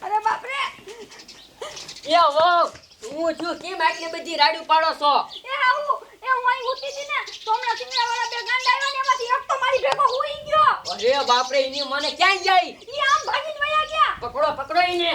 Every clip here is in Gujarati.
અરે બાપ રે એ વો હું છું કેમ આટલી બધી રાડ્યું પાડો છો? એ હાઉ એ હું અહીં ઊઠી હતી ને તો હમણાં સિંગડાવાળા બે ગાંડા આવ્યા ને એમાંથી એક તો મારી ભેગો હુઈ ગયો. અરે બાપ રે એની મને ક્યાં જાય? ઈ આમ ભાગીને વયા ગયા. પકડો પકડો એને.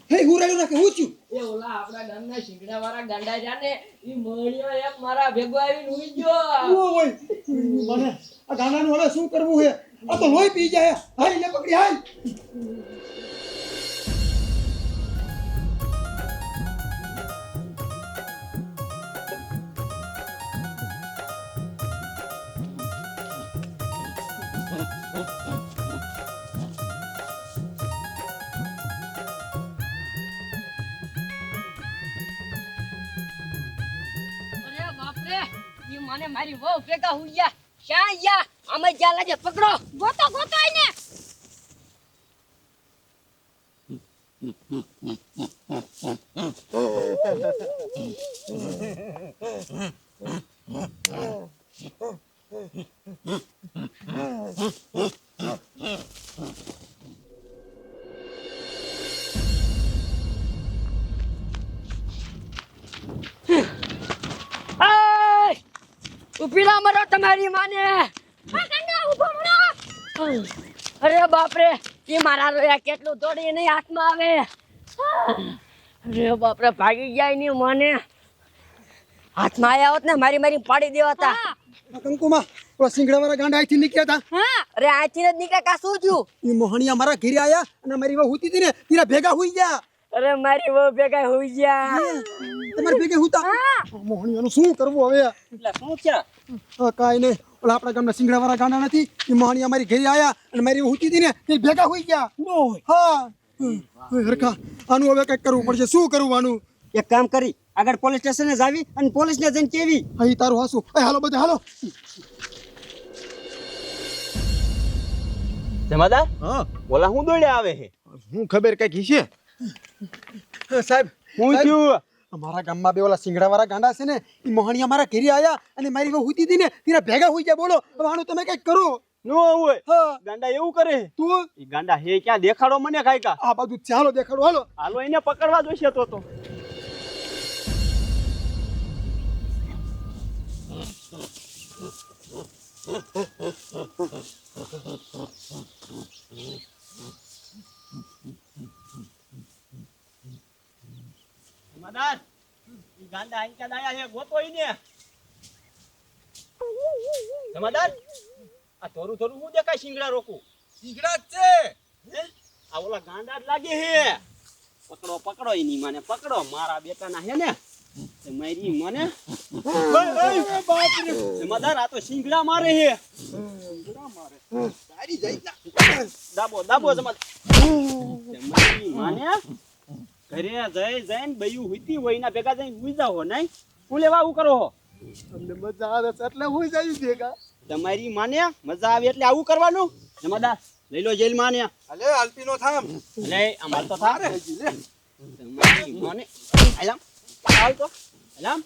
હે હુરાયો ના કે હું છું એ ઓલા આપડા ગામના શીંગડા વાળા ગાંડા જાને ઈ મળ્યો એક મારા ભેગો આવીને ઉઈ ગયો. ઓય મને આ ગાનાનું હવે શું કરવું હે? આ તો લોહી પી જાય. હાલ લે પકડી હાલ. અરે બાપ રે ઈ મને મારી વહુ ભેગા હુઈ ગયા. ક્યાં ગયા? આમે જ્યાં લાગે પકડો. ગોતો ગોતો એને. એય! ઊભી ના મરો તમારી માને. આ ગાંડા ઊભો મરો. અરે બાપ રે ઈ મારા રોયા કેટલું દોડી નહીં હાથમાં આવે. અરે બાપ રે ભાગી ગયા ની મને. હાથમાં આયા હોત ને મારી મારી પાડી દેવાતા. આ કંકુમાં ઓલા સિંગડાવાળા ગાંડા અહીંથી નીકળ્યા હતા. હા અરે આથી જ નીકળ્યા કા શું થયું? ઈ મોહણિયા મારા ઘરે આયા અને મારી વહુ હુતી હતી ને તેના ભેગા હુઈ ગયા. અરે મારી વહુ ભેગા હોઈ ગયા. તમારે ભેગે હુતા. મોહણિયાનું શું કરવું હવે? એટલે શું છે? કાંઈ નહીં. ઓલા આપણા ગામના સિંગડાવાળા ગાંડા નથી. ઈ મોહણિયા મારી ઘરે આયા અને મારી વહુ હુતી હતી ને તે ભેગા હુઈ ગયા. હા હરખા આનું હવે કંઈક કરવું પડશે. શું કરવું આનું? એક કામ કરી આગળ પોલીસ સ્ટેશને જાવી અને પોલીસને જઈને કેવી. અહીં તારું હાસું. હાલો બધા હાલો. જમાદાર હા ઓલા હું દોડ્યા આવે છે. હું ખબર કઈક છે સાહેબ. હું થયું? અમારા ગામમાં બે ઓલા સિંગડાવાળા ગાંડા છે ને એ મોહણિયા મારા ઘરે આયા અને મારી વહુ હુતી હતી ને તેના ભેગા હુઈ ગયા. બોલો હવે આનું તમે કઈક કરો. નો હોય હા ગાંડા એવું કરે છે. તું ઈ ગાંડા હે ક્યાં દેખાડો મને કાઈ કા. આ બાજુ ચાલો દેખાડો. હાલો હાલો એને પકડવા જોઈશે તો જમાદાર ઈ ગાંડા આઈ ક્યાં આયા છે ગોતો ઈને. જમાદાર આ થોરું થોરું હું દેખાય શિંગડા રોકું. સિંગડા છે હે? આ ઓલા ગાંડા જ લાગે હે. પકડો પકડો એની માને પકડો. મારા બેટાના હે ને તે મારી મને જમાદાર આ તો શિંગડા મારે હે. તારી જઈ ના દાબો દાબો જમાદાર. મારી માને ઘરે જઈ જઈને બયું હુતી હોય એના ભેગા જઈને હુઈ જાવ નહીં. હું લેવા આવું કરો હો? અમને મજા આવે છે એટલે હું જઈ ભેગા. તમારી માને મજા આવે એટલે આવું કરવાનું. જમાદાર લઈ લો જેલ માને. અલે આલપીનો થામ. લે અમાર તો થારે. તમારી માને આલામ હાલ તો આલામ